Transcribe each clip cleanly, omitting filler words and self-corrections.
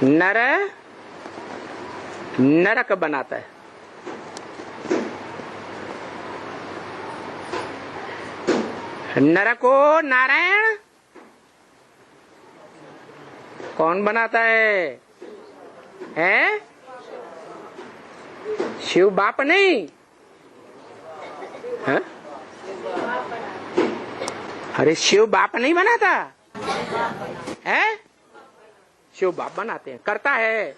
नर नरक बनाता है। नर को नारायण कौन बनाता है? हैं? शिव बाप नहीं है? अरे शिव बाप नहीं बनाता है, शिव बाप बनाते हैं। करता है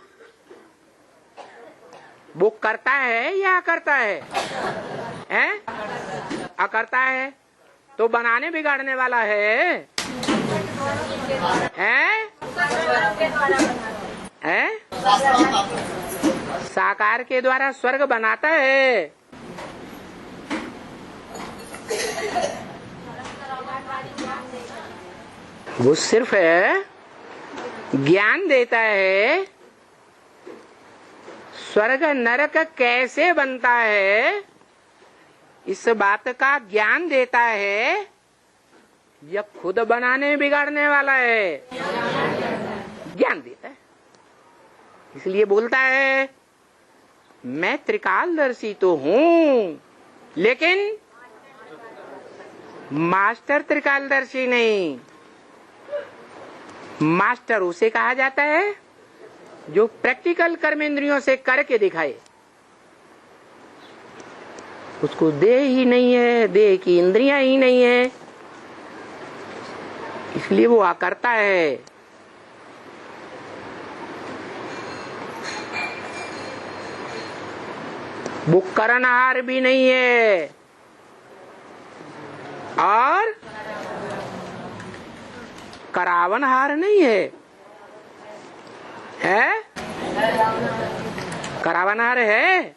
वो, करता है या करता है? हैं? अकरता है तो बनाने बिगाड़ने वाला है? हैं? हैं? साकार के द्वारा स्वर्ग बनाता है। वो सिर्फ ज्ञान देता है। स्वर्ग नरक कैसे बनता है इस बात का ज्ञान देता है, यह खुद बनाने बिगाड़ने वाला है। ज्ञान देता है, इसलिए बोलता है मैं त्रिकालदर्शी तो हूं, लेकिन मास्टर त्रिकालदर्शी नहीं। मास्टर उसे कहा जाता है जो प्रैक्टिकल कर्मेंद्रियों से करके दिखाए। उसको देह ही नहीं है, देह की इंद्रियां ही नहीं है, इसलिए वो अकर्ता है। वो करनहार भी नहीं है और करावनहार नहीं है। है? करावनहार है।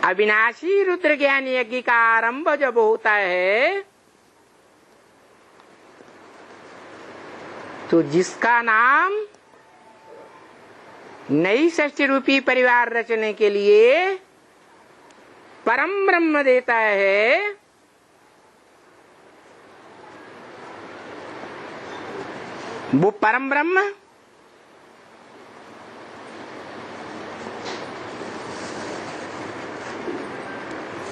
अविनाशी रुद्र ज्ञान यज्ञ का आरंभ जब होता है तो जिसका नाम नई षष्ठी रूपी परिवार रचने के लिए परम ब्रह्म देता है, वो परम ब्रह्म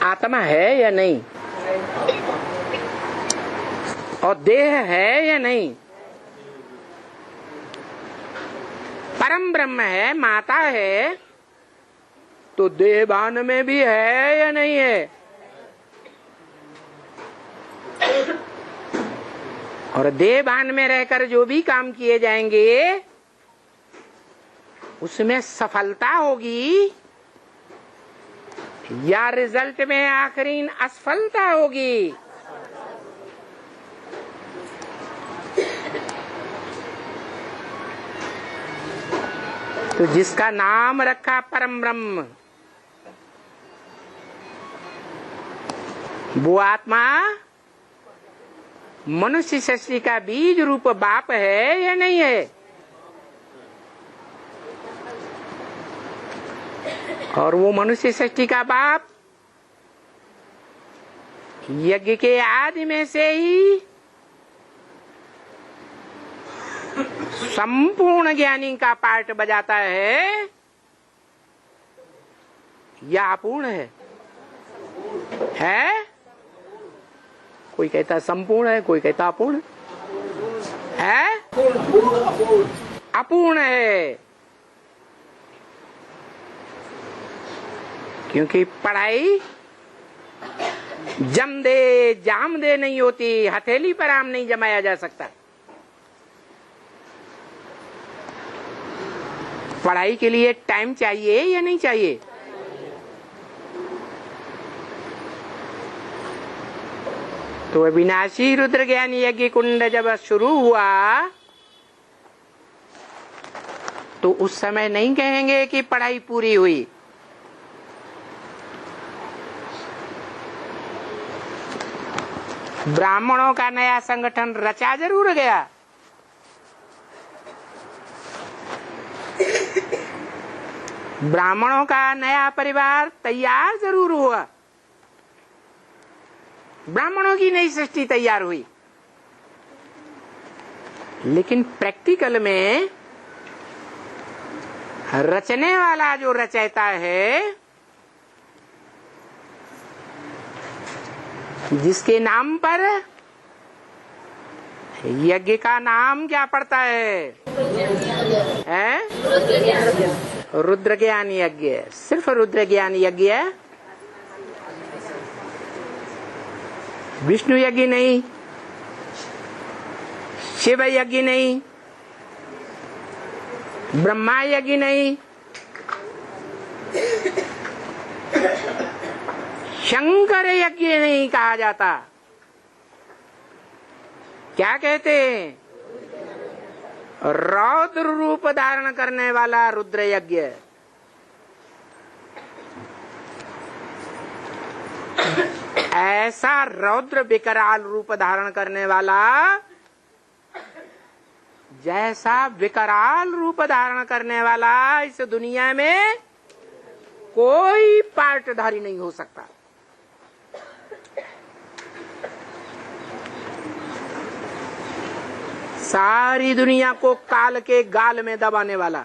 आत्मा है या नहीं, और देह है या नहीं? परम ब्रह्म है, माता है, तो देहभान में भी है या नहीं है? और देहभान में रहकर जो भी काम किए जाएंगे उसमें सफलता होगी या रिजल्ट में आखिरी असफलता होगी? तो जिसका नाम रखा परम ब्रह्म, वो आत्मा मनुष्य सृष्टि का बीज रूप बाप है या नहीं है? और वो मनुष्य सृष्टि का बाप यज्ञ के आदि में से ही संपूर्ण ज्ञानी का पार्ट बजाता है या अपूर्ण है? है? कोई कहता संपूर्ण है, कोई कहता अपूर्ण है। अपूर्ण है, क्योंकि पढ़ाई जम दे जाम दे नहीं होती, हथेली पर आम नहीं जमाया जा सकता। पढ़ाई के लिए टाइम चाहिए या नहीं चाहिए? तो अविनाशी रुद्र ज्ञान यज्ञ कुंड जब शुरू हुआ तो उस समय नहीं कहेंगे कि पढ़ाई पूरी हुई। ब्राह्मणों का नया संगठन रचा जरूर गया, ब्राह्मणों का नया परिवार तैयार जरूर हुआ, ब्राह्मणों की नई सृष्टि तैयार हुई, लेकिन प्रैक्टिकल में रचने वाला जो रचयिता है, जिसके नाम पर यज्ञ का नाम क्या पड़ता है? रुद्र ज्ञान यज्ञ। सिर्फ रुद्र ज्ञान यज्ञ है, विष्णु यज्ञ नहीं, शिव यज्ञ नहीं, ब्रह्मा यज्ञ नहीं, शंकर यज्ञ नहीं कहा जाता। क्या कहते हैं? रौद्र रूप धारण करने वाला रुद्र यज्ञ। ऐसा रौद्र विकराल रूप धारण करने वाला, जैसा विकराल रूप धारण करने वाला इस दुनिया में कोई पार्टधारी नहीं हो सकता। सारी दुनिया को काल के गाल में दबाने वाला,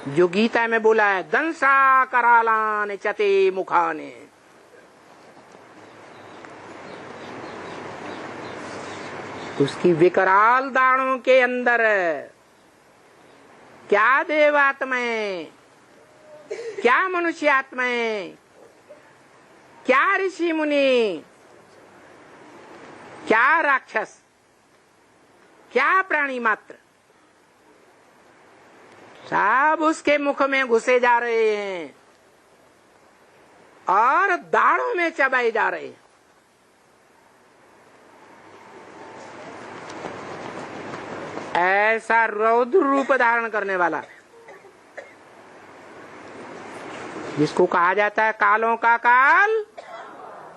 जो गीता में बोला है, दंसा करालान चते मुखाने। उसकी विकराल दाढ़ों के अंदर क्या देवात्माएं, क्या मनुष्य आत्माएं, क्या ऋषि मुनि, क्या राक्षस, क्या प्राणी मात्र, सब उसके मुख में घुसे जा रहे हैं और दाढ़ों में चबाए जा रहे हैं। ऐसा रौद्र रूप धारण करने वाला, जिसको कहा जाता है कालों का काल,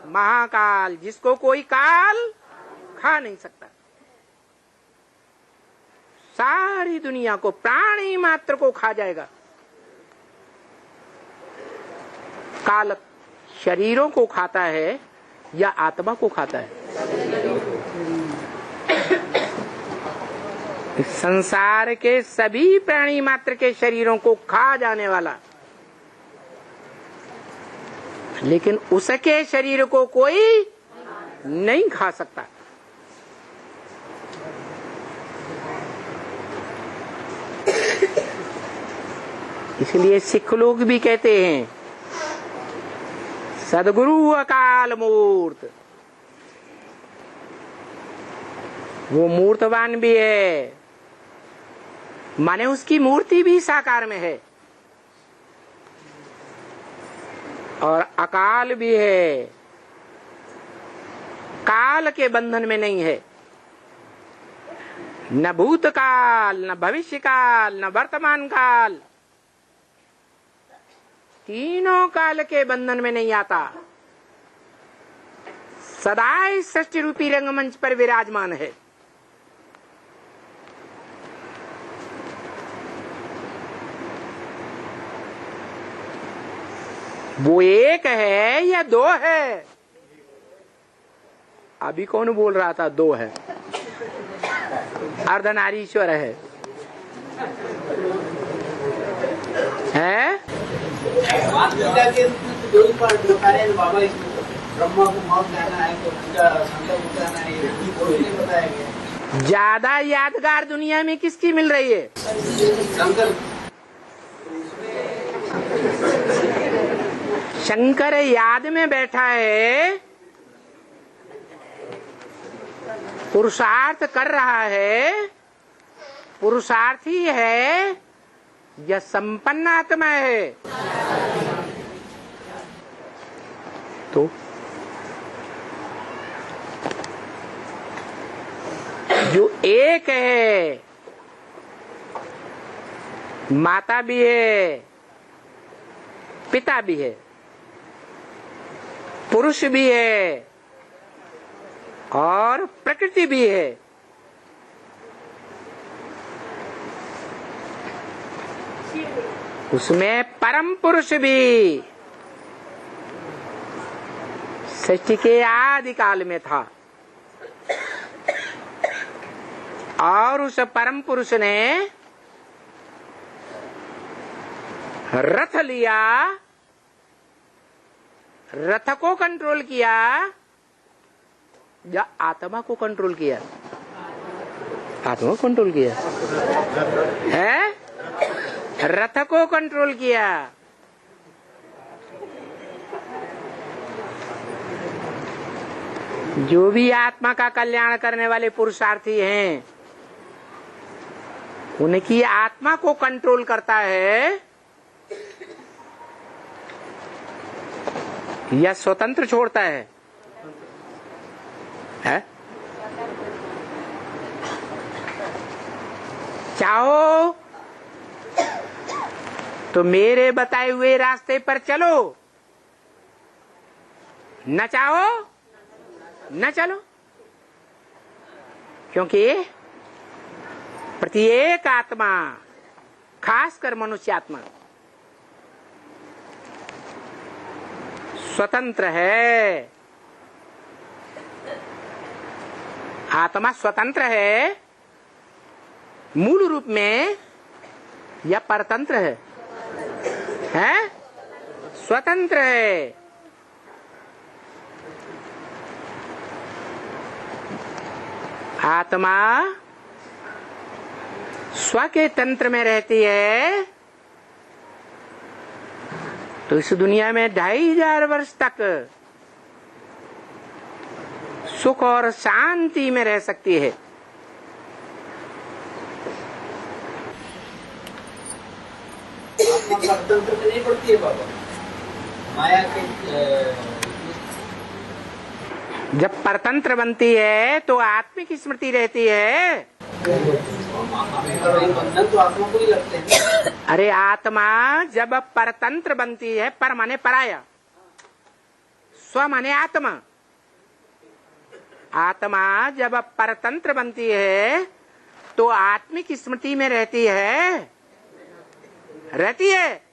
महाकाल, जिसको कोई काल खा नहीं सकता। सारी दुनिया को, प्राणी मात्र को खा जाएगा। काल शरीरों को खाता है या आत्मा को खाता है? संसार के सभी प्राणी मात्र के शरीरों को खा जाने वाला, लेकिन उसके शरीर को कोई नहीं खा सकता। इसलिए सिख लोग भी कहते हैं सदगुरु अकाल मूर्त। वो मूर्तवान भी है, माने उसकी मूर्ति भी साकार में है, और अकाल भी है, काल के बंधन में नहीं है। न भूतकाल, न भविष्य काल, न वर्तमान काल, तीनों काल के बंधन में नहीं आता। सदा इस सृष्टि रूपी रंगमंच पर विराजमान है। वो एक है या दो है? अभी कौन बोल रहा था दो है? अर्धनारीश्वर है, हैं? ज्यादा यादगार दुनिया में किसकी मिल रही है? शंकर याद में बैठा है, पुरुषार्थ कर रहा है। पुरुषार्थी है या संपन्न आत्मा है? तो जो एक है, माता भी है, पिता भी है, पुरुष भी है और प्रकृति भी है। उसमें परम पुरुष भी सृष्टि के आदि काल में था। और उस परम पुरुष ने रथ लिया, रथ को कंट्रोल किया या आत्मा को कंट्रोल किया? आत्मा को कंट्रोल किया है, रथ को कंट्रोल किया। जो भी आत्मा का कल्याण करने वाले पुरुषार्थी हैं, उनकी आत्मा को कंट्रोल करता है या स्वतंत्र छोड़ता है? चाहो तो मेरे बताए हुए रास्ते पर चलो, न चाहो न चलो, क्योंकि प्रत्येक आत्मा, खासकर मनुष्य आत्मा, स्वतंत्र है। आत्मा स्वतंत्र है मूल रूप में या परतंत्र है? हैं? स्वतंत्र है। आत्मा स्व के तंत्र में रहती है तो इस दुनिया में 2500 वर्ष तक सुख और शांति में रह सकती है। आत्मा परतंत्र में नहीं पड़ती है बाबा, माया के जब परतंत्र बनती है तो आत्मिक स्मृति रहती है। बंधन तो आत्मा को ही लगते हैं। अरे आत्मा जब परतंत्र बनती है, पर माने पराया, स्व माने आत्मा, आत्मा जब परतंत्र बनती है तो आत्मिक स्मृति में रहती है, रहती है।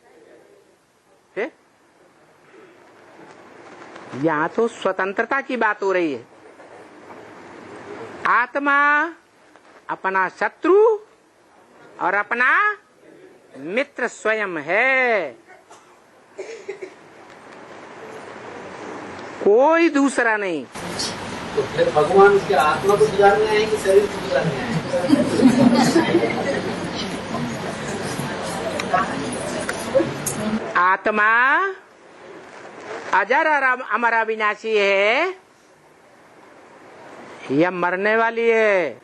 यहाँ तो स्वतंत्रता की बात हो रही है। आत्मा अपना शत्रु और अपना मित्र स्वयं है, कोई दूसरा नहीं। तो फिर भगवान उसके आत्मा को सुधारने आए कि शरीर को सुधारने आए? आत्मा अजर और अमर अविनाशी है या मरने वाली है?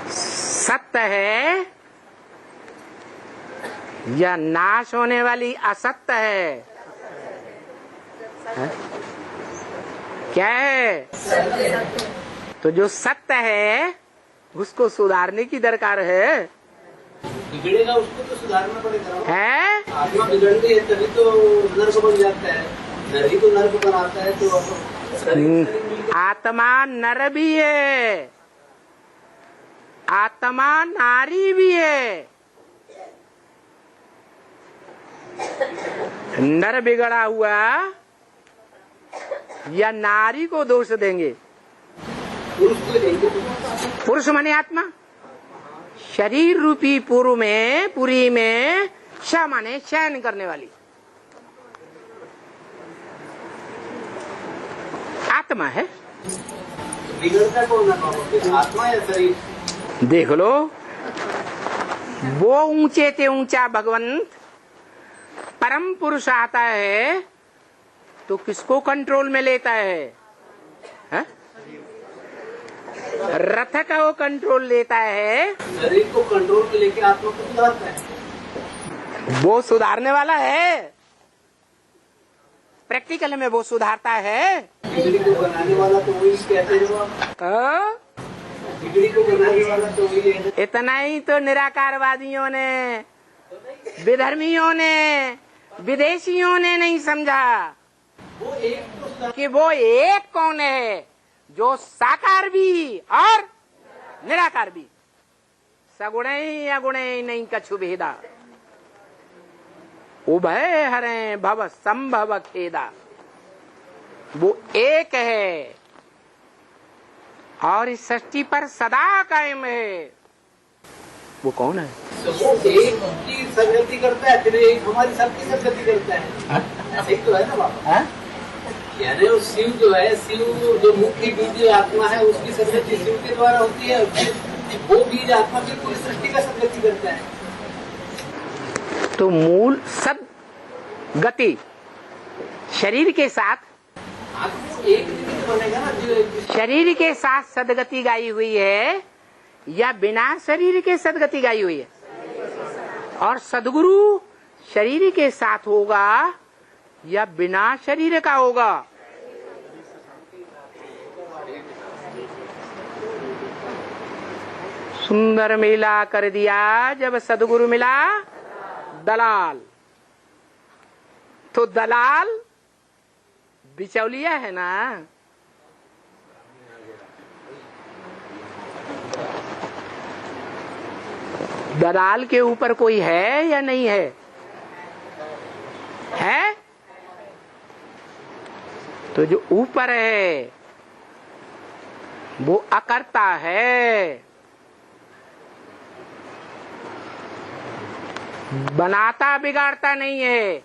सत्य है या नाश होने वाली असत्य है? क्या है? तो जो सत्य है उसको सुधारने की दरकार है। बिगड़ेगा उसको तो सुधारना पड़ेगा है? आत्मा बिगड़ गई है तभी तो नर्क बन जाता है, नर ही तो नर्क बनाता है। तो आत्मा नर भी है, आत्मा नारी भी है। नर बिगड़ा हुआ या नारी को दोष देंगे? पुरुष को देंगे। पुरुष माने आत्मा, शरीर रूपी पुरी में श माने शयन करने वाली आत्मा है। बिगड़ता कौन है, आत्मा या शरीर? देख लो, वो ऊंचे ते ऊंचा भगवंत परम पुरुष आता है तो किसको कंट्रोल में लेता है? रथ का वो कंट्रोल लेता है, शरीर को कंट्रोल में लेके आत्मा को सुधारता है। वो सुधारने वाला है, प्रैक्टिकल में वो सुधारता है। बिगड़ी को बनाने वाला तो वही कहते हैं। बिगड़ी को बनाने वाला तो वही है। इतना ही तो निराकारवादियों ने, विधर्मियों ने, विदेशियों ने नहीं समझा वो एक तो कि वो एक कौन है जो साकार भी और निराकार भी, सगुणे अगुणे नहीं कछु भेदा, उभय हरे भव संभव खेदा। वो एक है, और इस सृष्टि पर सदा कायम है। वो कौन है? तो वो एक की सदगति करता है, फिर एक हमारी सबकी सदगति करता है। ऐसे ही तो है ना बाबा? यानी वो शिव जो है, शिव जो मुख्य बीज आत्मा है, उसकी सदगति शिव के द्वारा होती है। वो बीज आत्मा की पूरी सृष्टि का सदगति करता है। तो मूल सदगति शरीर के साथ, एक निमित्त बनेगा ना जो शरीर के साथ सदगति गाई हुई है या बिना शरीर के सदगति गाई हुई है? और सदगुरु शरीर के साथ होगा या बिना शरीर का होगा? सुंदर मेला कर दिया जब सदगुरु मिला दलाल। तो दलाल बिचौलिया है ना। दलाल के ऊपर कोई है या नहीं है? है? तो जो ऊपर है वो अकर्ता है, बनाता बिगाड़ता नहीं है,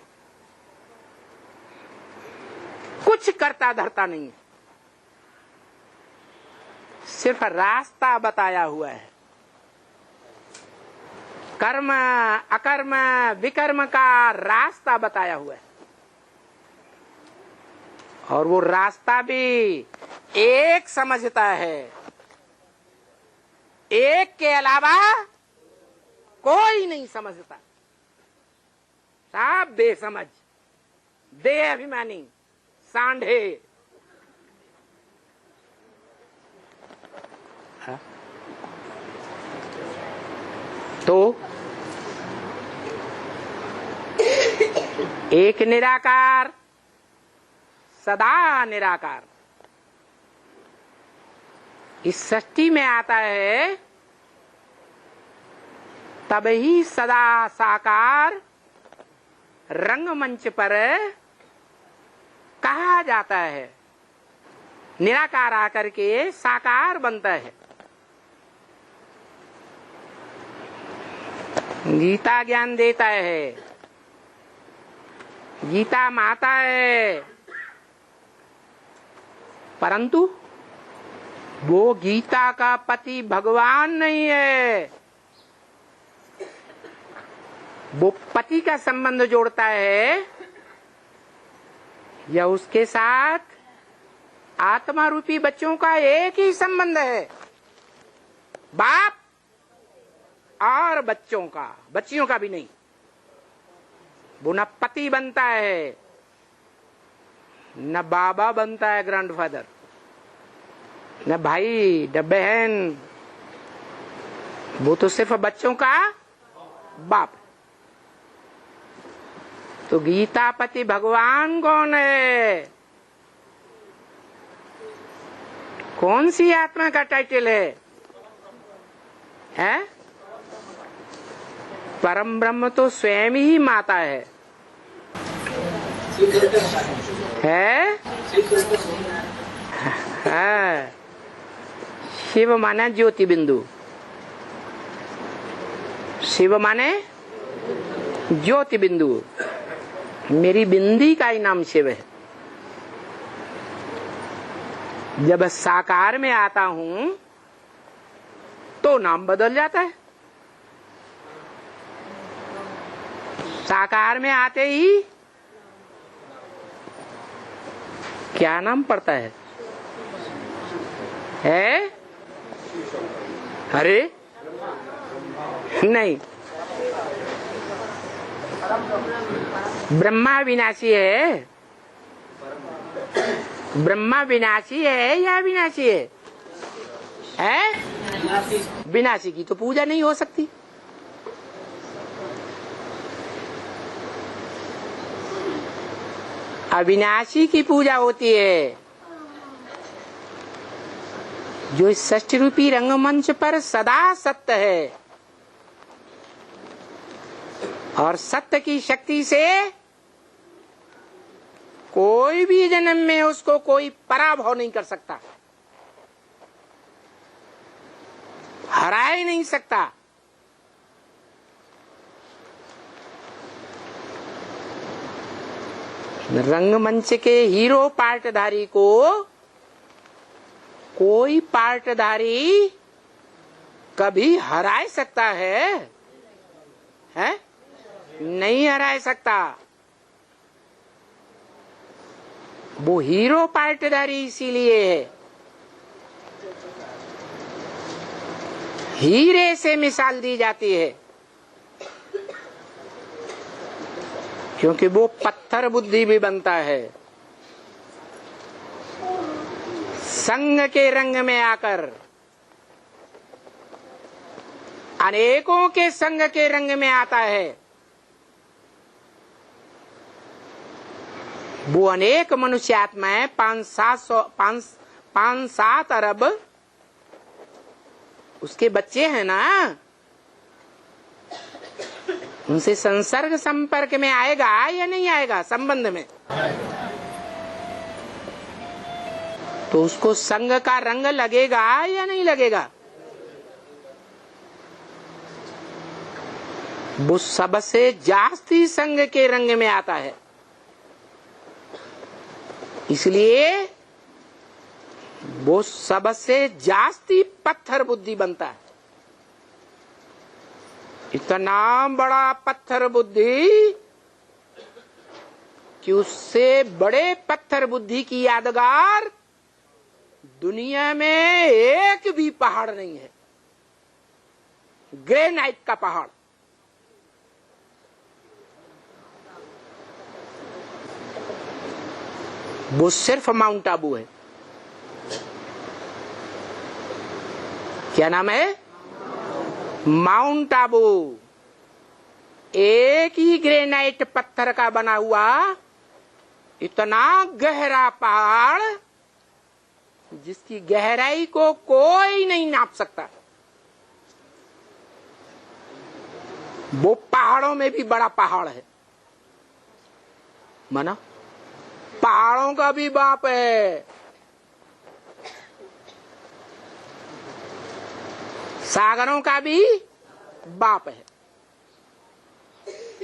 कुछ करता धरता नहीं है, सिर्फ रास्ता बताया हुआ है। कर्म अकर्म विकर्म का रास्ता बताया हुआ है। और वो रास्ता भी एक समझता है, एक के अलावा कोई नहीं समझता। सब बेसमझ, दे अभिमानी, सांढे। हाँ? तो एक निराकार, सदा निराकार इस सृष्टि में आता है, तब ही सदा साकार रंगमंच पर कहा जाता है। निराकार आकर के साकार बनता है। गीता ज्ञान देता है, गीता माता है, परंतु वो गीता का पति भगवान नहीं है। वो पति का संबंध जोड़ता है या उसके साथ आत्मा रूपी बच्चों का एक ही संबंध है, बाप और बच्चों का, बच्चियों का भी नहीं। वो न पति बनता है, न बाबा बनता है, ग्रैंडफादर, न भाई न बहन। वो तो सिर्फ बच्चों का बाप। तो गीतापति भगवान कौन है? कौन सी आत्मा का टाइटल है? हैं? परम ब्रह्म तो स्वयं ही माता है। है? हाँ। शिव माने ज्योति बिंदु, शिव माने ज्योति बिंदु। मेरी बिंदी का ही नाम शिव है। जब साकार में आता हूं तो नाम बदल जाता है। साकार में आते ही क्या नाम पड़ता है? अरे नहीं, ब्रह्मा विनाशी है। ब्रह्मा विनाशी है या विनाशी है? विनाशी की तो पूजा नहीं हो सकती। अविनाशी की पूजा होती है, जो इस षष्ठ रूपी रंगमंच पर सदा सत्य है और सत्य की शक्ति से कोई भी जन्म में उसको कोई पराभव नहीं कर सकता। हरा ही नहीं सकता। रंगमंच के हीरो पार्टधारी को कोई पार्टधारी कभी हरा सकता है? नहीं हरा सकता। वो हीरो पार्टधारी इसीलिए है। हीरे से मिसाल दी जाती है क्योंकि वो पत्थर बुद्धि भी बनता है। संग के रंग में आकर, अनेकों के संग के रंग में आता है। वो अनेक मनुष्यात्माएं 5-7 अरब उसके बच्चे हैं ना, उनसे संसर्ग संपर्क में आएगा या नहीं आएगा? संबंध में तो उसको संग का रंग लगेगा या नहीं लगेगा? वो सबसे जास्ती संग के रंग में आता है। इसलिए वो सबसे जास्ती पत्थर बुद्धि बनता है। इतना बड़ा पत्थर बुद्धि कि उससे बड़े पत्थर बुद्धि की यादगार दुनिया में एक भी पहाड़ नहीं है। ग्रेनाइट का पहाड़, वो सिर्फ माउंट आबू है। क्या नाम है? माउंट आबू। एक ही ग्रेनाइट पत्थर का बना हुआ इतना गहरा पहाड़ जिसकी गहराई को कोई नहीं नाप सकता। वो पहाड़ों में भी बड़ा पहाड़ है। माना पहाड़ों का भी बाप है, सागरों का भी बाप है,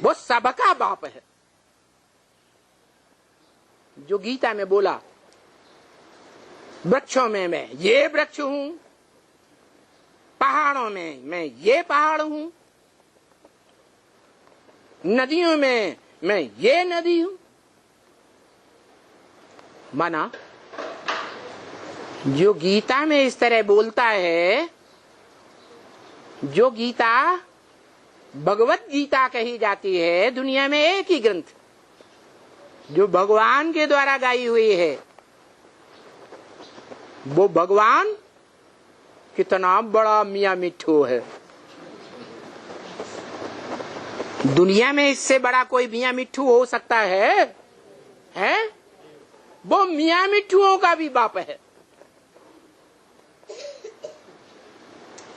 वो सबका बाप है। जो गीता में बोला, वृक्षों में मैं ये वृक्ष हूं, पहाड़ों में मैं ये पहाड़ हूं, नदियों में मैं ये नदी हूं। माना जो गीता में इस तरह बोलता है, जो गीता भगवत गीता कही जाती है, दुनिया में एक ही ग्रंथ जो भगवान के द्वारा गाई हुई है, वो भगवान कितना बड़ा मियां मिट्ठू है। दुनिया में इससे बड़ा कोई मियां मिट्ठू हो सकता है? वो मियां मिट्ठुओं का भी बाप है।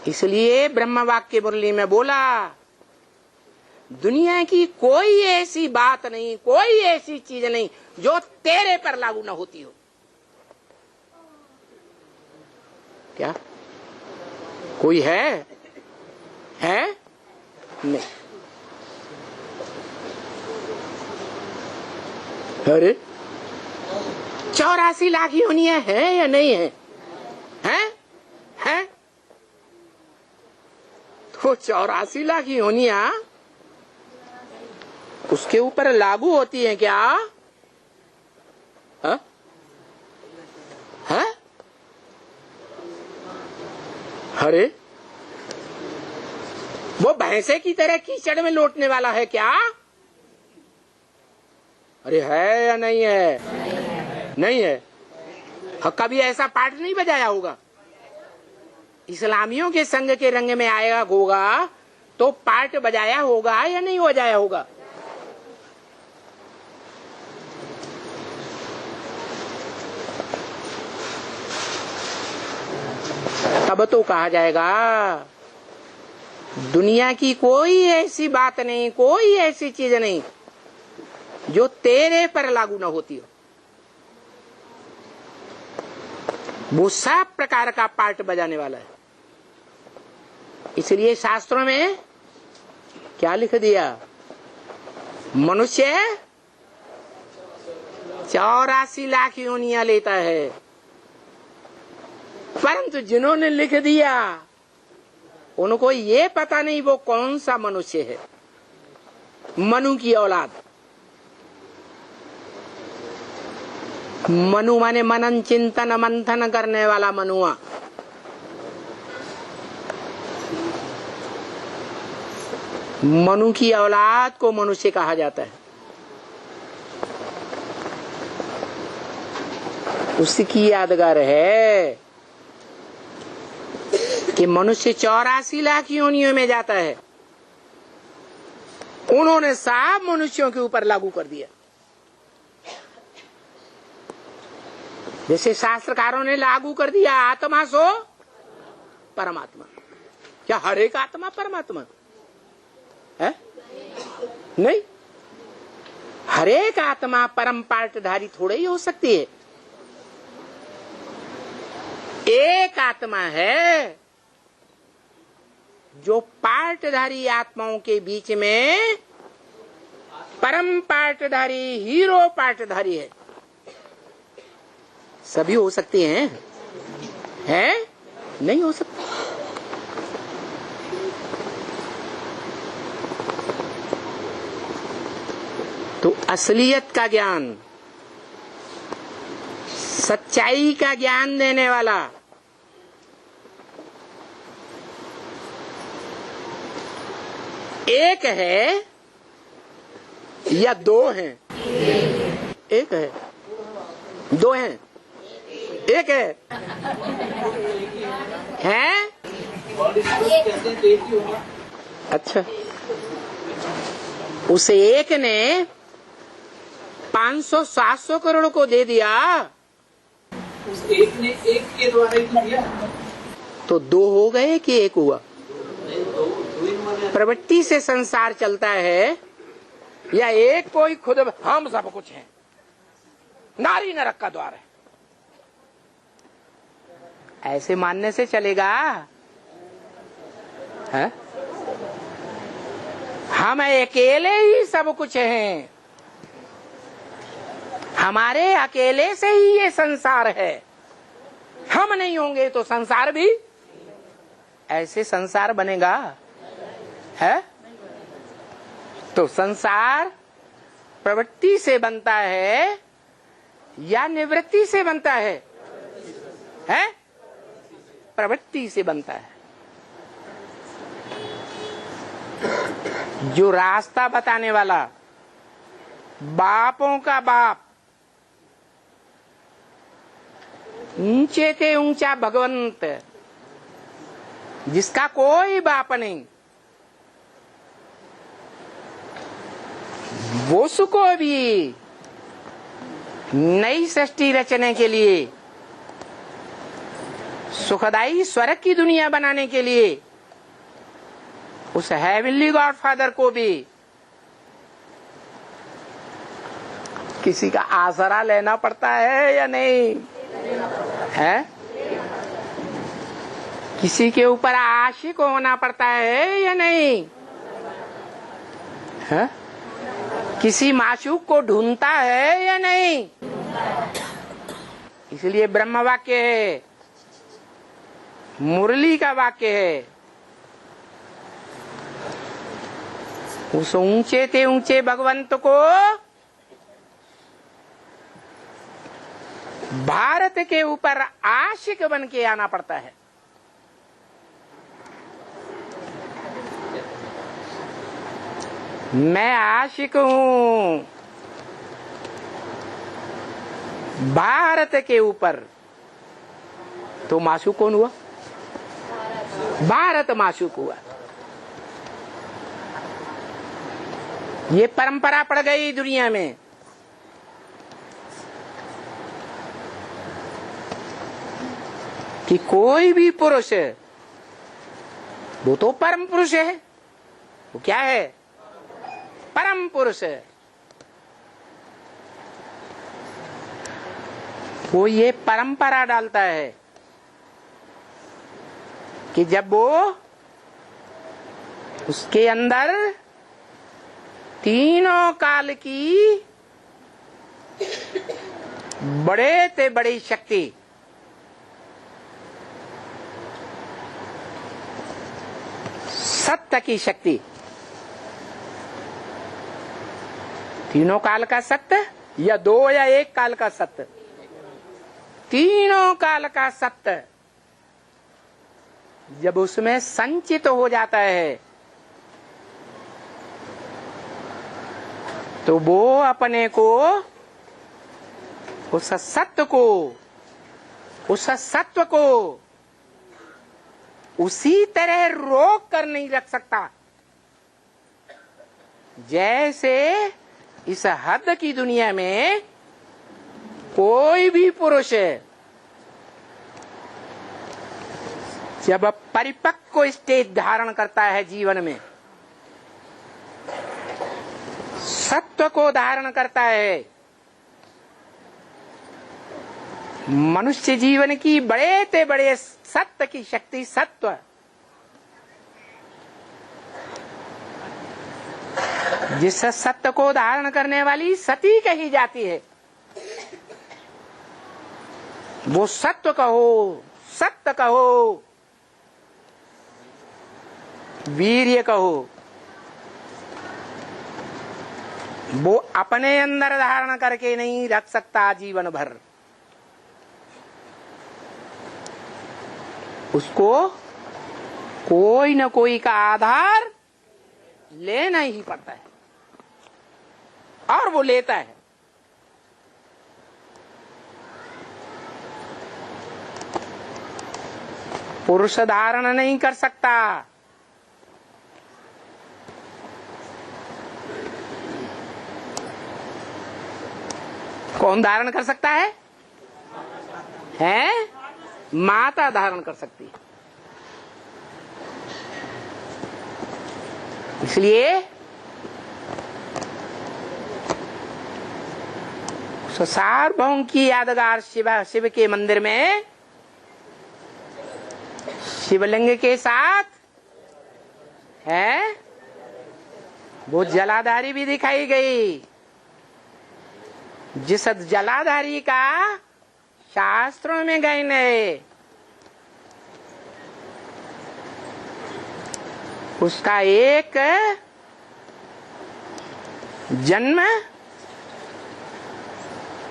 इसलिए ब्रह्म वाक्य मुरली में बोला, दुनिया की कोई ऐसी बात नहीं, कोई ऐसी चीज नहीं जो तेरे पर लागू न होती हो। क्या कोई है? नहीं। अरे 84 लाख योनियां है या नहीं है? हैं? तो 84 लाख योनियां उसके ऊपर लागू होती हैं क्या? अरे वो भैंसे की तरह कीचड़ में लौटने वाला है क्या? अरे है या नहीं है? नहीं है। कभी ऐसा पाठ नहीं बजाया होगा। इस्लामियों के संग के रंग में आया होगा तो पाठ बजाया होगा या नहीं बजाया होगा? तब तो कहा जाएगा दुनिया की कोई ऐसी बात नहीं, कोई ऐसी चीज नहीं जो तेरे पर लागू न होती हो। वो सब प्रकार का पार्ट बजाने वाला है। इसलिए शास्त्रों में क्या लिख दिया, मनुष्य 84 लाख योनियां लेता है, परंतु जिन्होंने लिख दिया उनको ये पता नहीं वो कौन सा मनुष्य है। मनु की औलाद, मनु माने मनन चिंतन मंथन करने वाला मनुआ। मनु की औलाद को मनुष्य कहा जाता है। उसकी यादगार है कि मनुष्य 84 लाख योनियों में जाता है। उन्होंने सब मनुष्यों के ऊपर लागू कर दिया। जैसे शास्त्रकारों ने लागू कर दिया आत्मा सो परमात्मा। क्या हर एक आत्मा परमात्मा है? नहीं, हर एक आत्मा परम पार्टधारी थोड़े ही हो सकती है। एक आत्मा है जो पार्टधारी आत्माओं के बीच में परम पार्टधारी, हीरो पार्टधारी है। सभी हो सकते हैं, हैं? नहीं हो सकते। तो असलियत का ज्ञान, सच्चाई का ज्ञान देने वाला एक है या दो हैं? एक है, दो हैं, एक है, हैं? अच्छा, उस एक ने 500-700 करोड़ को दे दिया, उस एक ने एक के द्वारा ही तो दिया। तो दो हो गए कि एक हुआ? प्रवृत्ति से संसार चलता है या एक कोई खुद हम सब कुछ हैं, नारी नरक का द्वार है, ऐसे मानने से चलेगा? है? हम अकेले ही सब कुछ हैं, हमारे अकेले से ही ये संसार है। हम नहीं होंगे तो संसार भी, ऐसे संसार बनेगा? है? तो संसार प्रवृत्ति से बनता है या निवृत्ति से बनता है? है? प्रवृत्ति से बनता है। जो रास्ता बताने वाला, बापों का बाप, ऊंचे के ऊंचा भगवंत, जिसका कोई बाप नहीं, वो उसको भी नई सृष्टि रचने के लिए, सुखदायी स्वर्ग की दुनिया बनाने के लिए, उस हेवनली गॉडफादर को भी किसी का आसरा लेना पड़ता है या नहीं? है? किसी के ऊपर आशिक होना पड़ता है या नहीं? है? किसी माशूक को ढूंढता है या नहीं? इसलिए ब्रह्म वाक्य है, मुरली का वाक्य है, उस ऊंचे ते ऊंचे भगवंत को भारत के ऊपर आशिक बन के आना पड़ता है। मैं आशिक हूं भारत के ऊपर, तो माशूक कौन हुआ? भारत माशूक हुआ। ये परंपरा पड़ गई दुनिया में। कि कोई भी पुरुष, वो तो परम पुरुष है। वो क्या है? परम पुरुष है। वो ये परंपरा डालता है कि जब वो उसके अंदर तीनों काल की बड़े ते बड़ी शक्ति, सत्य की शक्ति, तीनों काल का सत्य या दो या एक काल का सत्य, तीनों काल का सत्य जब उसमें संचित हो जाता है तो वो अपने को उस सत्य को, उस सत्व को उसी तरह रोक कर नहीं रख सकता जैसे इस हद की दुनिया में कोई भी पुरुष जब परिपक्व स्टेज धारण करता है जीवन में, सत्व को धारण करता है, मनुष्य जीवन की बड़े ते बड़े सत्य की शक्ति, सत्व जिस सत्य को धारण करने वाली सती कही जाती है, वो सत्व कहो, सत्य कहो, वीर्य कहो, वो अपने अंदर धारण करके नहीं रख सकता जीवन भर। उसको कोई न कोई का आधार लेना ही पड़ता है और वो लेता है। पुरुष धारण नहीं कर सकता, कौन धारण कर सकता है? हैं? माता धारण कर सकती है। इसलिए सार्वभौम की यादगार शिव के मंदिर में शिवलिंग के साथ है वो जलाधारी भी दिखाई गई, जिस जलाधारी का शास्त्रों में गायन है, उसका एक जन्म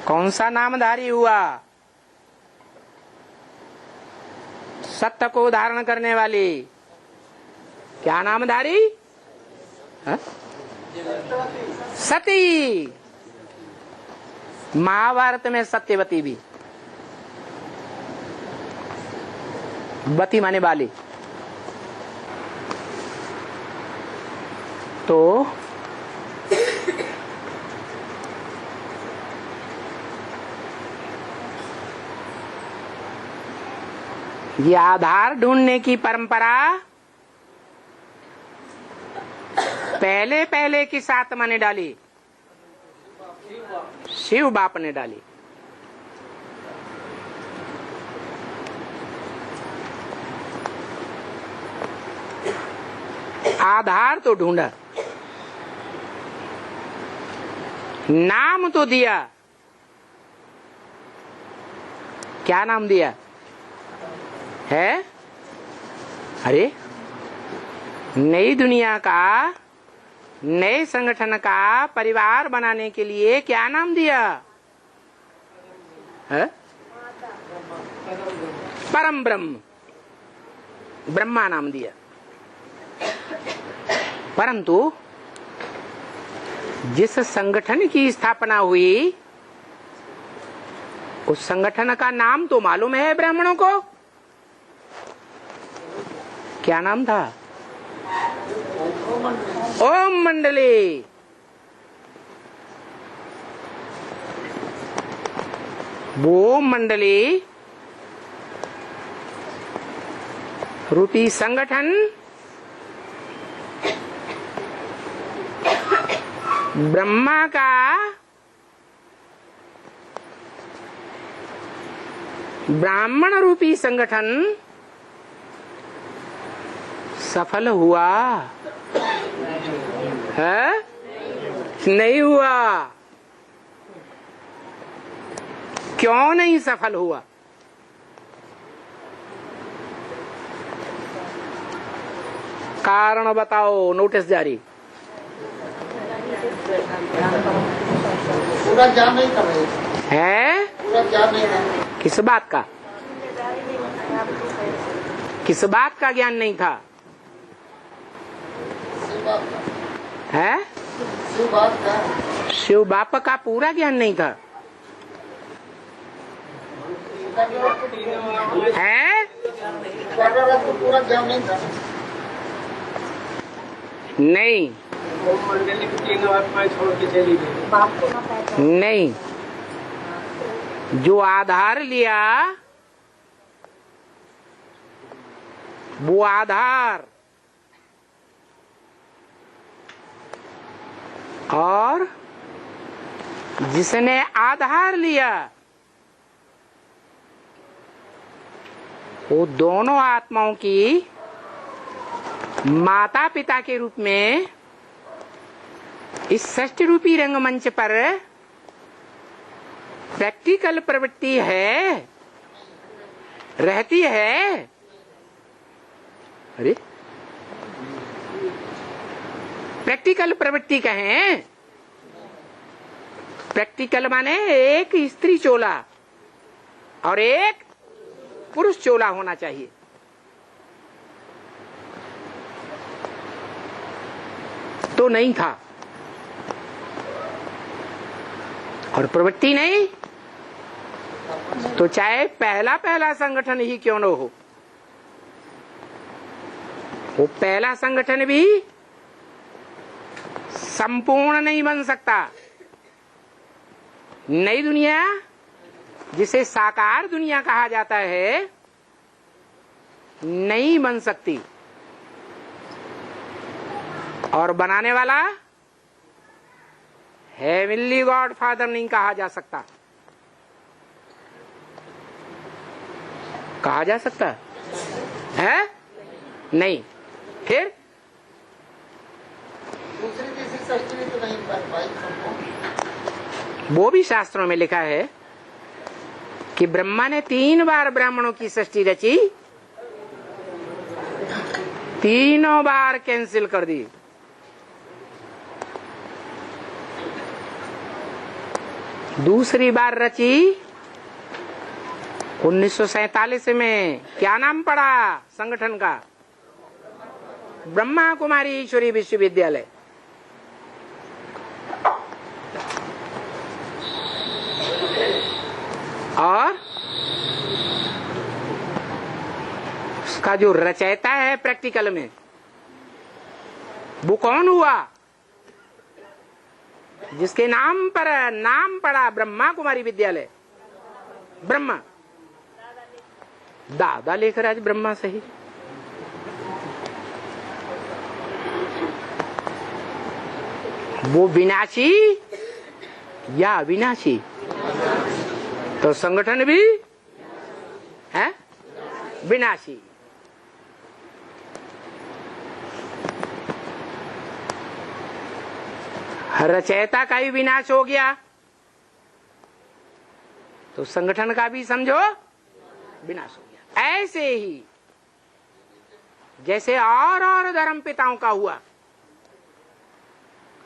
कौन सा नामधारी हुआ? सत्य को धारण करने वाली क्या नामधारी? सती। महाभारत में सत्यवती भी, वती माने वाली। तो ये आधार ढूंढने की परंपरा पहले पहले किस आत्मा ने डाली? शिव बाप ने डाली। आधार तो ढूंढा, नाम तो दिया, क्या नाम दिया है? अरे नई दुनिया का, नए संगठन का परिवार बनाने के लिए क्या नाम दिया है? परम ब्रह्म, ब्रह्मा नाम दिया। परंतु जिस संगठन की स्थापना हुई उस संगठन का नाम तो मालूम है ब्राह्मणों को? क्या नाम था? ओम मंडली। वो मंडली रूपी संगठन ब्रह्मा का ब्राह्मण रूपी संगठन सफल हुआ है? नहीं हुआ। क्यों नहीं सफल हुआ? कारण बताओ। नोटिस जारी। पूरा ज्ञान नहीं कर रहे है? पूरा ज्ञान नहीं था। किस बात का? किस बात का ज्ञान नहीं था? शिव बाप का। है? शिव बाप का। शिव बाप का पूरा ज्ञान नहीं था। है? तो पूरा ज्ञान नहीं था। नहीं मंडली की तीनों आत्माएं छोड़ के चली गई। नहीं, जो आधार लिया वो आधार और जिसने आधार लिया वो दोनों आत्माओं की माता पिता के रूप में इस षष्ठ रूपी रंगमंच पर प्रैक्टिकल प्रवृत्ति है, रहती है। अरे प्रैक्टिकल प्रवृत्ति कहें, प्रैक्टिकल माने एक स्त्री चोला और एक पुरुष चोला होना चाहिए। तो नहीं था और प्रवृत्ति नहीं तो चाहे पहला पहला संगठन ही क्यों न हो, वो पहला संगठन भी संपूर्ण नहीं बन सकता। नई दुनिया जिसे साकार दुनिया कहा जाता है नहीं बन सकती और बनाने वाला हेवनली गॉड फादर नहीं कहा जा सकता। कहा जा सकता है? नहीं। फिर दूसरी तीसरी सृष्टि भी तो नहीं कर पाई सबको। वो भी शास्त्रों में लिखा है कि ब्रह्मा ने 3 बार ब्राह्मणों की सृष्टि रची, 3 बार कैंसिल कर दी। दूसरी बार रची 1947 में। क्या नाम पड़ा संगठन का? ब्रह्मा कुमारी ईश्वरी विश्वविद्यालय। और उसका जो रचयिता है प्रैक्टिकल में वो कौन हुआ? जिसके नाम पर नाम पड़ा ब्रह्मा कुमारी विद्यालय। ब्रह्मा दादा लेकर आज ब्रह्मा सही। वो विनाशी या अविनाशी? तो संगठन भी है विनाशी। रचयिता का भी विनाश हो गया तो संगठन का भी समझो विनाश हो गया। ऐसे ही जैसे और धर्म पिताओं का हुआ।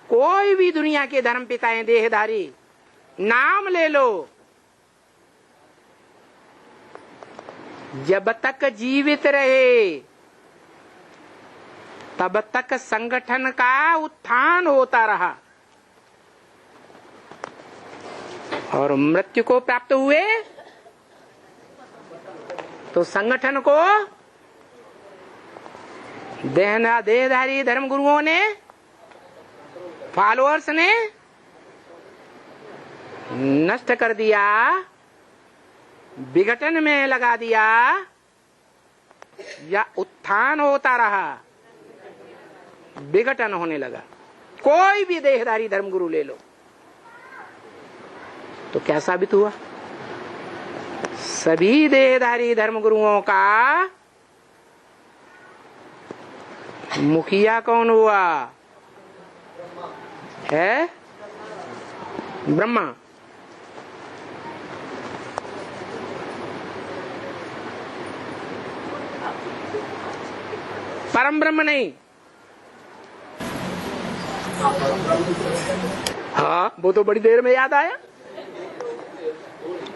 कोई भी दुनिया के धर्म पिताएं देहधारी नाम ले लो, जब तक जीवित रहे तब तक संगठन का उत्थान होता रहा और मृत्यु को प्राप्त हुए तो संगठन को देहधारी धर्म गुरुओं ने, फॉलोअर्स ने नष्ट कर दिया, विघटन में लगा दिया या उत्थान होता रहा, विघटन होने लगा। कोई भी देहधारी धर्मगुरु ले लो तो क्या साबित हुआ? सभी देहधारी धर्मगुरुओं का मुखिया कौन हुआ है? ब्रह्मा। परम ब्रह्म नहीं। हाँ, वो तो बड़ी देर में याद आया।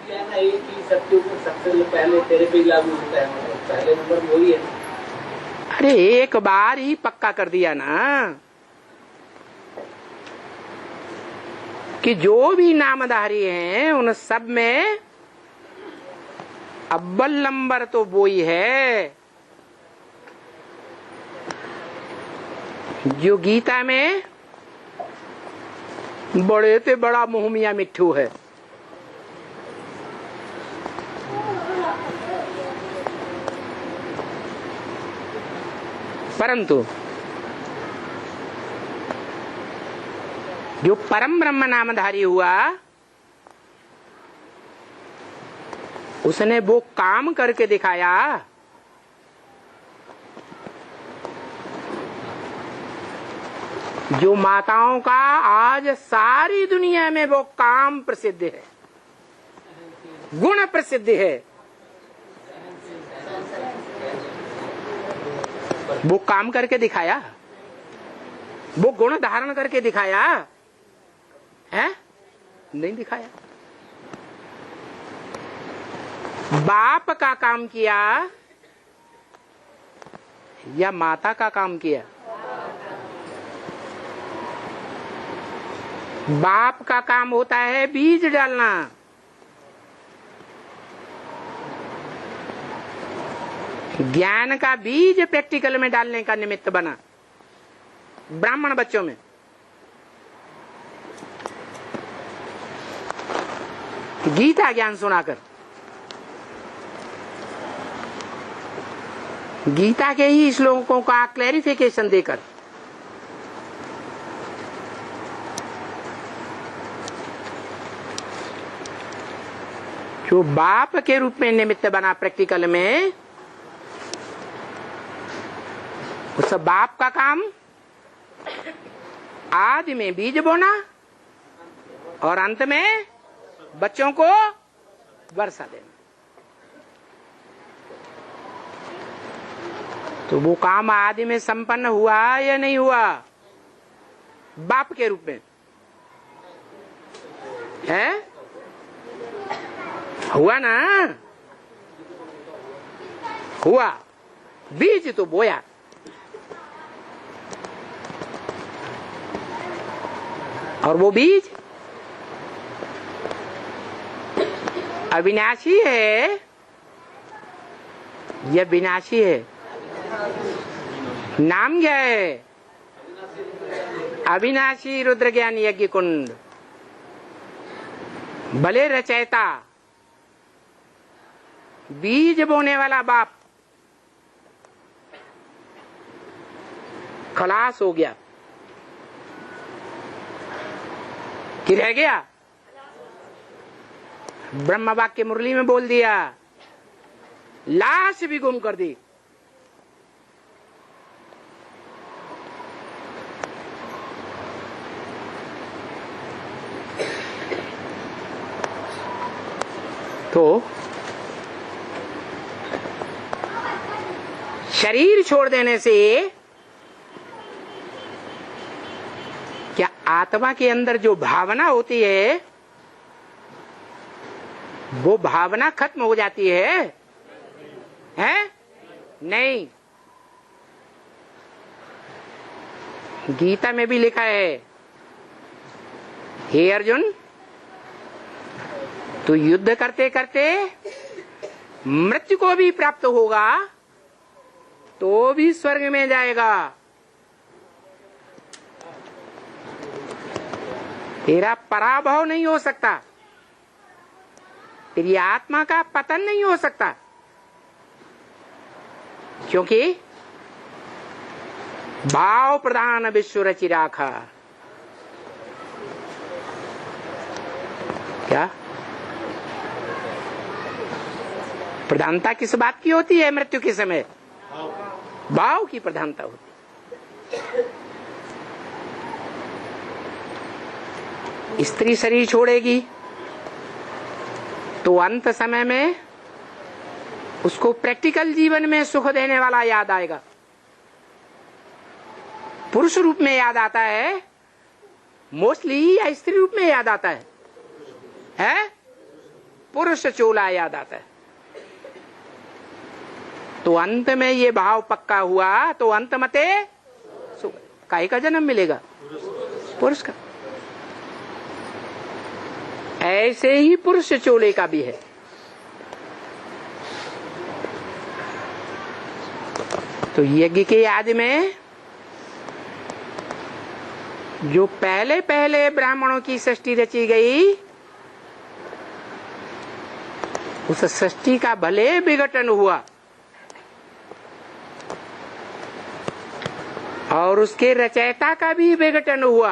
क्या है ये कि सबके ऊपर सबसे पहले तेरे पे लागू होता है, पहले नंबर वही है। अरे एक बार ही पक्का कर दिया ना कि जो भी नामधारी हैं उन सब में अव्वल नंबर तो वो ही है जो गीता में बड़े से बड़ा मुहमिया मिट्ठू है। परंतु जो परम ब्रह्म नामधारी हुआ उसने वो काम करके दिखाया जो माताओं का आज सारी दुनिया में वो काम प्रसिद्ध है, गुण प्रसिद्ध है। वो काम करके दिखाया, वो गुण धारण करके दिखाया है? नहीं दिखाया। बाप का काम किया या माता का काम किया? बाप का काम होता है बीज डालना, ज्ञान का बीज प्रैक्टिकल में डालने का निमित्त बना ब्राह्मण बच्चों में। गीता ज्ञान सुनाकर, गीता के ही श्लोकों का क्लैरिफिकेशन देकर, जो बाप के रूप में निमित्त बना प्रैक्टिकल में, उस बाप का काम आदि में बीज बोना और अंत में बच्चों को वर्षा देना। तो वो काम आदि में संपन्न हुआ या नहीं हुआ? बाप के रूप में है, हुआ ना? हुआ। बीज तो बोया, और वो बीज अविनाशी है या विनाशी है? नाम क्या है? अविनाशी रुद्र ज्ञान यज्ञ कुंड। भले रचयिता, बीज बोने वाला बाप खलास हो गया कि रह गया? ब्रह्म वाक्य मुरली में बोल दिया, लाश भी गुम कर दी। तो शरीर छोड़ देने से क्या आत्मा के अंदर जो भावना होती है वो भावना खत्म हो जाती है? नहीं। गीता में भी लिखा है, हे अर्जुन, तू युद्ध करते करते मृत्यु को भी प्राप्त होगा तो भी स्वर्ग में जाएगा। तेरा पराभव नहीं हो सकता, तेरी आत्मा का पतन नहीं हो सकता, क्योंकि भाव प्रधान विश्व रचि राखा। क्या प्रधानता किस बात की होती है? मृत्यु के समय भाव की प्रधानता होती है। स्त्री शरीर छोड़ेगी तो अंत समय में उसको प्रैक्टिकल जीवन में सुख देने वाला याद आएगा। पुरुष रूप में याद आता है मोस्टली या स्त्री रूप में याद आता है? पुरुष चोला याद आता है। तो अंत में ये भाव पक्का हुआ तो अंत मते काहे का जन्म मिलेगा? पुरुष का। ऐसे ही पुरुष चोले का भी है। तो यज्ञ के आदि में जो पहले पहले ब्राह्मणों की सृष्टि रची गई, उस सृष्टि का भले विघटन हुआ और उसके रचयिता का भी विघटन हुआ,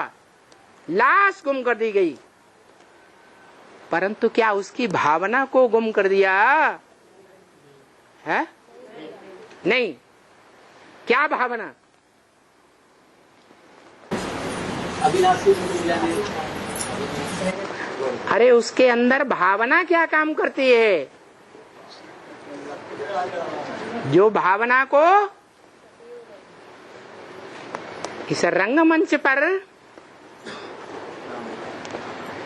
लाश गुम कर दी गई, परंतु क्या उसकी भावना को गुम कर दिया है? नहीं। क्या भावना? अविनाशी। अरे उसके अंदर भावना क्या काम करती है? जो भावना को इस रंगमंच पर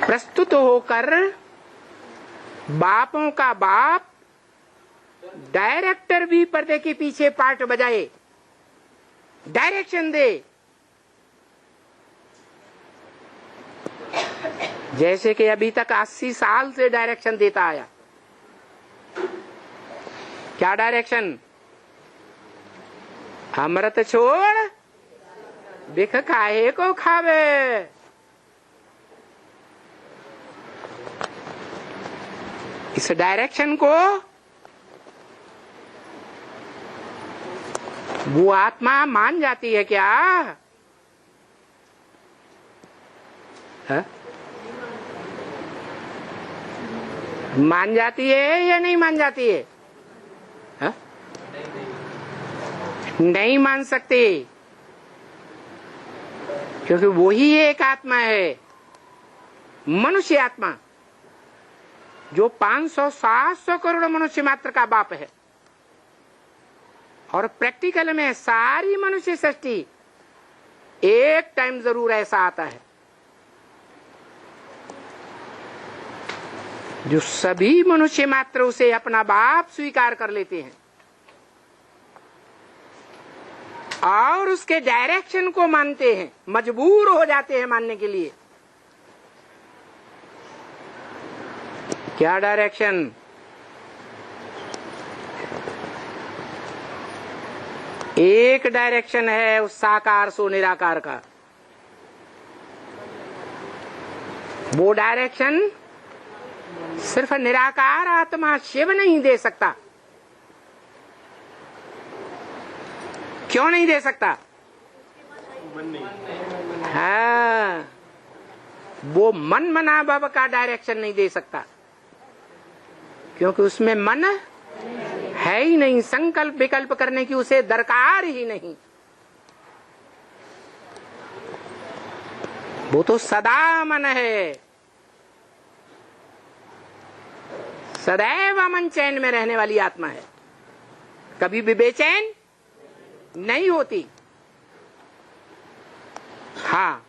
प्रस्तुत होकर बापों का बाप डायरेक्टर भी पर्दे के पीछे पार्ट बजाए, डायरेक्शन दे। जैसे कि अभी तक 80 साल से डायरेक्शन देता आया। क्या डायरेक्शन? अमृत छोड़ बिख काहे को खावे। इस डायरेक्शन को वो आत्मा मान जाती है क्या? है? मान जाती है या नहीं मान जाती है? है? नहीं मान सकती, क्योंकि वो ही एक आत्मा है, मनुष्य आत्मा, जो 500-700 करोड़ मनुष्य मात्र का बाप है। और प्रैक्टिकल में सारी मनुष्य सृष्टि एक टाइम जरूर ऐसा आता है जो सभी मनुष्य मात्र उसे अपना बाप स्वीकार कर लेते हैं और उसके डायरेक्शन को मानते हैं, मजबूर हो जाते हैं मानने के लिए। क्या डायरेक्शन? एक डायरेक्शन है उस साकार सो निराकार का। वो डायरेक्शन सिर्फ निराकार आत्मा शिव नहीं दे सकता। क्यों नहीं दे सकता? हाँ, वो मन मना भव का डायरेक्शन नहीं दे सकता, क्योंकि उसमें मन है ही नहीं। संकल्प विकल्प करने की उसे दरकार ही नहीं। वो तो सदा मन है, सदैव अमन चैन में रहने वाली आत्मा है, कभी भी बेचैन नहीं होती। हाँ,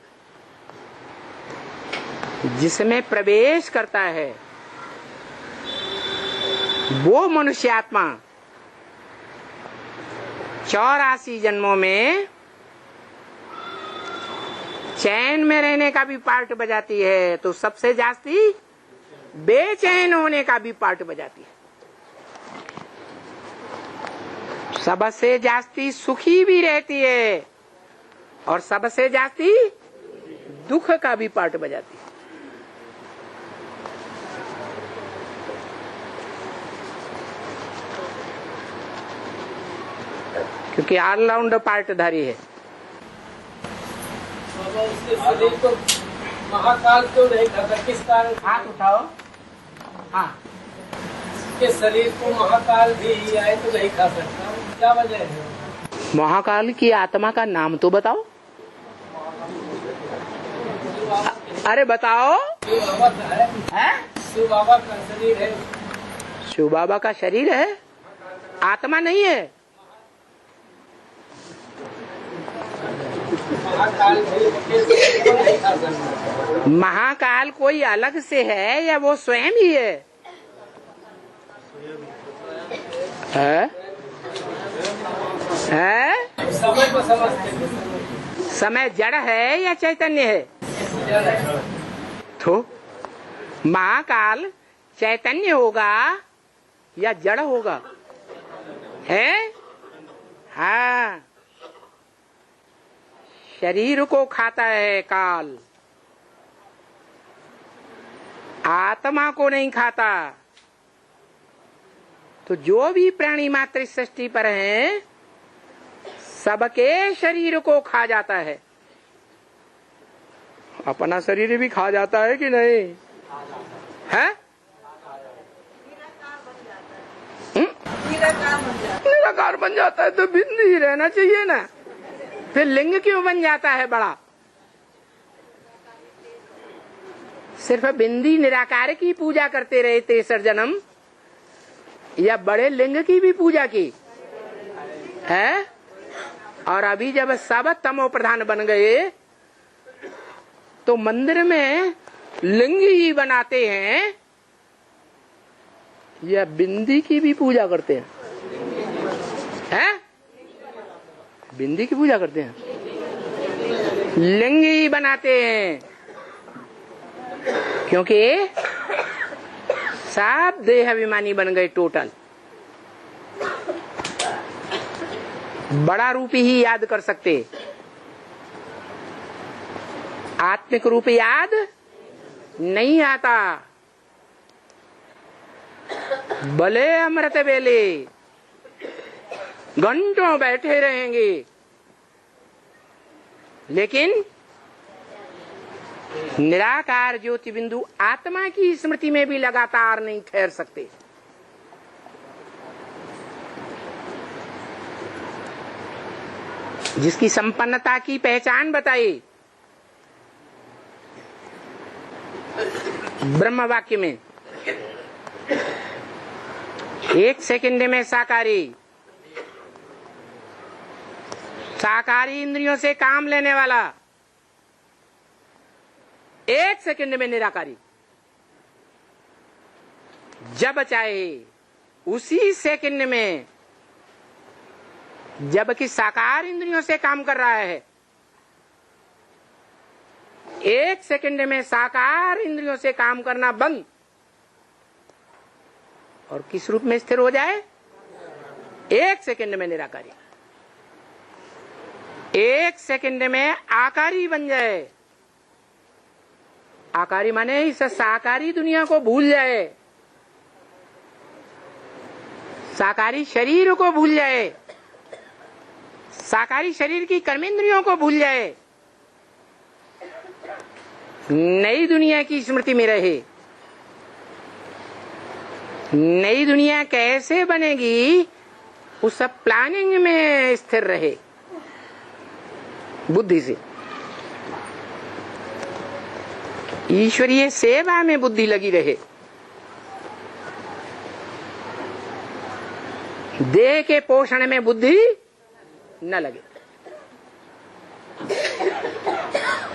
जिसमें प्रवेश करता है वो मनुष्य आत्मा 84 जन्मों में चैन में रहने का भी पार्ट बजाती है, तो सबसे जास्ती बेचैन होने का भी पार्ट बजाती है। सबसे जास्ती सुखी भी रहती है और सबसे जास्ती दुख का भी पार्ट बजाती है। क्योंकि ऑलराउंड पार्टधारी है। उसके शरीर को महाकाल क्यों नहीं खाता? किस कारण? हाथ उठाओ। हाँ, के शरीर को महाकाल भी आए तो नहीं खा सकता, क्या वजह है? महाकाल की आत्मा का नाम तो बताओ। अरे बताओ। शिव बाबा का शरीर है। शिव बाबा का शरीर है, आत्मा नहीं है। महाकाल कोई अलग से है या वो स्वयं ही है? है? समय को समझते। समय जड़ है या चैतन्य है? तो महाकाल चैतन्य होगा या जड़ होगा? है? हाँ, शरीर को खाता है काल, आत्मा को नहीं खाता। तो जो भी प्राणी मात्र इस सृष्टि पर हैं, सबके शरीर को खा जाता है। अपना शरीर भी खा जाता है कि नहीं है? निराकार बन जाता है तो बिंदु ही रहना चाहिए ना, फिर लिंग क्यों बन जाता है बड़ा? सिर्फ बिंदी निराकार की पूजा करते रहे 63 जन्म, या बड़े लिंग की भी पूजा की है? और अभी जब सब तमो प्रधान बन गए तो मंदिर में लिंग ही बनाते हैं या बिंदी की भी पूजा करते हैं? हैं? बिंदी की पूजा करते हैं, लिंग ही बनाते हैं, क्योंकि सब देह अभिमानी बन गए टोटल। बड़ा रूप ही याद कर सकते, आत्मिक रूप याद नहीं आता। भले अमृत वेले घंटों बैठे रहेंगे, लेकिन निराकार ज्योति बिंदु आत्मा की स्मृति में भी लगातार नहीं ठहर सकते। जिसकी संपन्नता की पहचान बताई ब्रह्म वाक्य में, 1 सेकंड में साकारी इंद्रियों से काम लेने वाला, 1 सेकंड में निराकारी। जब चाहे उसी सेकंड में, जबकि साकार इंद्रियों से काम कर रहा है, 1 सेकंड में साकार इंद्रियों से काम करना बंद, और किस रूप में स्थिर हो जाए? 1 सेकंड में निराकारी, 1 सेकंड में आकारी बन जाए। आकारी माने इस साकारी दुनिया को भूल जाए, साकारी शरीर को भूल जाए, साकारी शरीर की कर्मेंद्रियों को भूल जाए, नई दुनिया की स्मृति में रहे। नई दुनिया कैसे बनेगी उस प्लानिंग में स्थिर रहे, बुद्धि से। ईश्वरीय सेवा में बुद्धि लगी रहे, देह के पोषण में बुद्धि न लगे,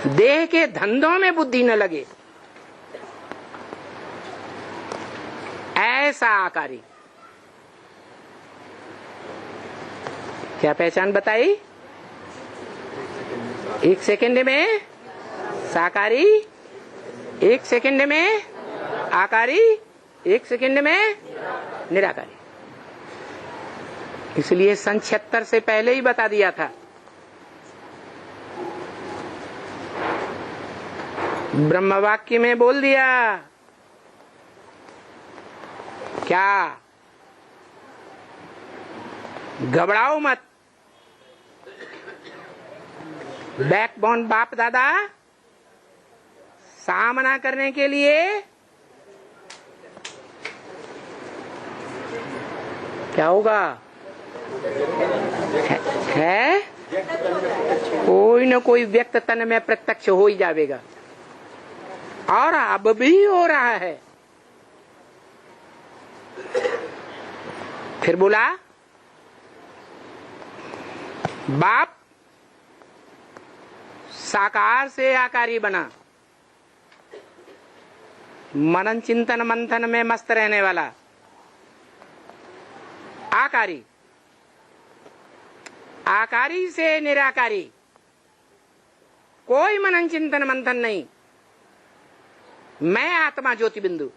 देह के धंधों में बुद्धि न लगे। ऐसा आकारी। क्या पहचान बताई? 1 सेकंड में साकारी, 1 सेकंड में आकारी, 1 सेकंड में निराकारी। इसलिए सन 76 से पहले ही बता दिया था। ब्रह्म वाक्य में बोल दिया, क्या घबराओ मत। बैकबोन बाप दादा सामना करने के लिए क्या होगा? है कोई न कोई व्यक्त तन में प्रत्यक्ष हो ही जाएगा, और अब भी हो रहा है। फिर बोला बाप साकार से आकारी बना, मनन चिंतन मंथन में मस्त रहने वाला आकारी, आकारी से निराकारी, कोई मनन चिंतन मंथन नहीं, मैं आत्मा ज्योति बिंदु,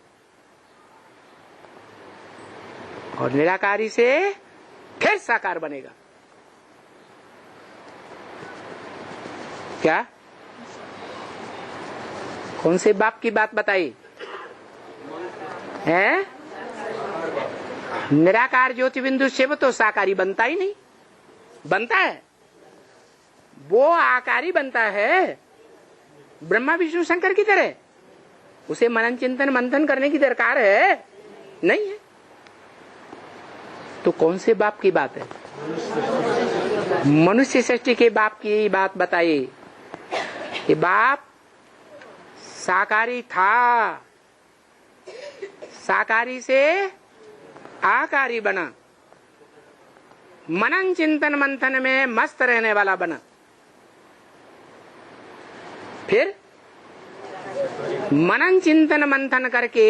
और निराकारी से फिर साकार बनेगा। क्या कौन से बाप की बात बताई है? निराकार ज्योति बिंदु शिव तो साकारी बनता ही नहीं, बनता है वो आकारी बनता है ब्रह्मा विष्णु शंकर की तरह, उसे मनन चिंतन मंथन करने की दरकार है नहीं है। तो कौन से बाप की बात है? मनुष्य सृष्टि के बाप की बात बताई कि बाप साकारी था, साकारी से आकारी बना, मनन चिंतन मंथन में मस्त रहने वाला बना, फिर मनन चिंतन मंथन करके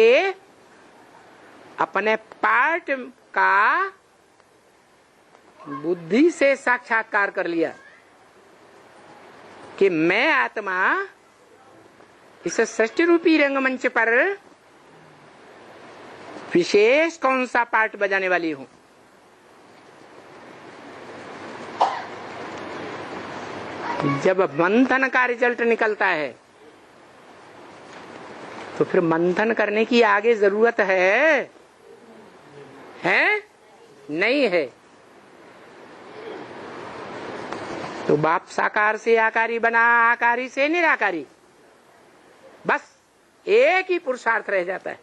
अपने पार्ट का बुद्धि से साक्षात्कार कर लिया कि मैं आत्मा इस सृष्टि रूपी रंगमंच पर विशेष कौन सा पार्ट बजाने वाली हूं। जब मंथन का रिजल्ट निकलता है तो फिर मंथन करने की आगे जरूरत है नहीं है। तो बाप साकार से आकारी बना, आकारी से निराकारी, बस एक ही पुरुषार्थ रह जाता है।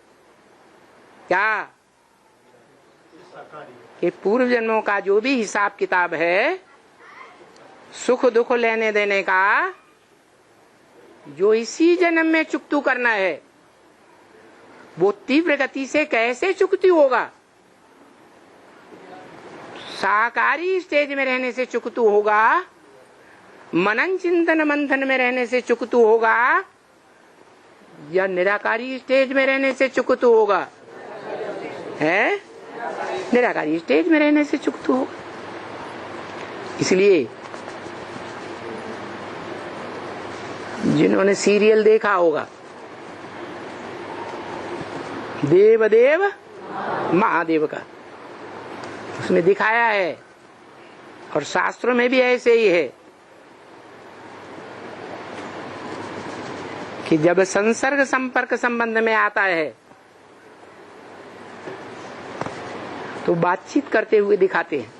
क्या? कि पूर्व जन्मों का जो भी हिसाब किताब है, सुख दुख लेने देने का, जो इसी जन्म में चुकतू करना है, वो तीव्र गति से कैसे चुकती होगा? साकारी स्टेज में रहने से चुकतू होगा, मनन चिंतन मंथन में रहने से चुकतू होगा, या निराकारी स्टेज में रहने से चुकतू होगा? है निराकारी स्टेज में रहने से चुकतू होगा। इसलिए जिन्होंने सीरियल देखा होगा देवदेव महादेव का, उसमें दिखाया है, और शास्त्रों में भी ऐसे ही है कि जब संसर्ग संपर्क संबंध में आता है तो बातचीत करते हुए दिखाते हैं,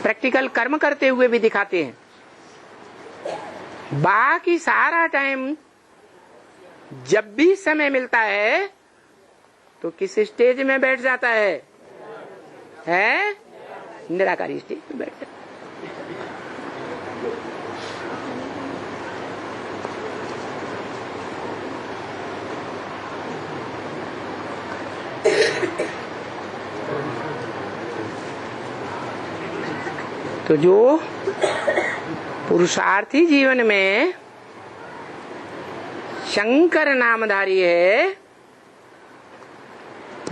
प्रैक्टिकल कर्म करते हुए भी दिखाते हैं। बाकी सारा टाइम जब भी समय मिलता है तो किस स्टेज में बैठ जाता है? निराकारी स्टेज में बैठ जाता है। तो जो पुरुषार्थी जीवन में शंकर नामधारी है,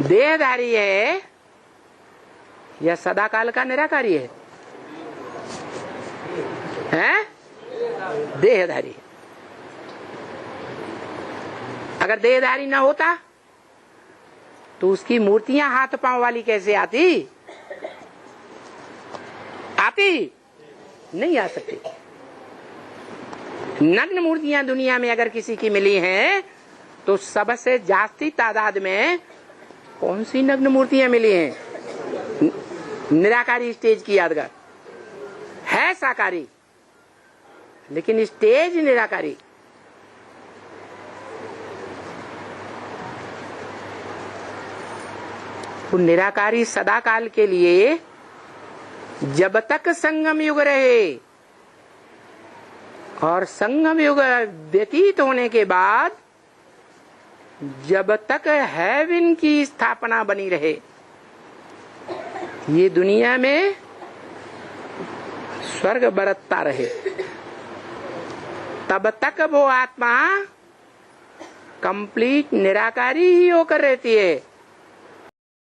देहधारी है, या सदाकाल का निराकारी है? देहधारी। अगर देहधारी न होता तो उसकी मूर्तियां हाथ पांव वाली कैसे आती? नहीं आ सकती। नग्न मूर्तियां दुनिया में अगर किसी की मिली हैं तो सबसे जास्ती तादाद में कौन सी नग्न मूर्तियां मिली हैं? निराकारी स्टेज की यादगार है, साकारी, लेकिन स्टेज निराकारी। वो निराकारी सदाकाल के लिए जब तक संगम युग रहे और संगम युग व्यतीत होने के बाद जब तक हेवन की स्थापना बनी रहे, ये दुनिया में स्वर्ग बरतता रहे, तब तक वो आत्मा कंप्लीट निराकारी ही होकर रहती है।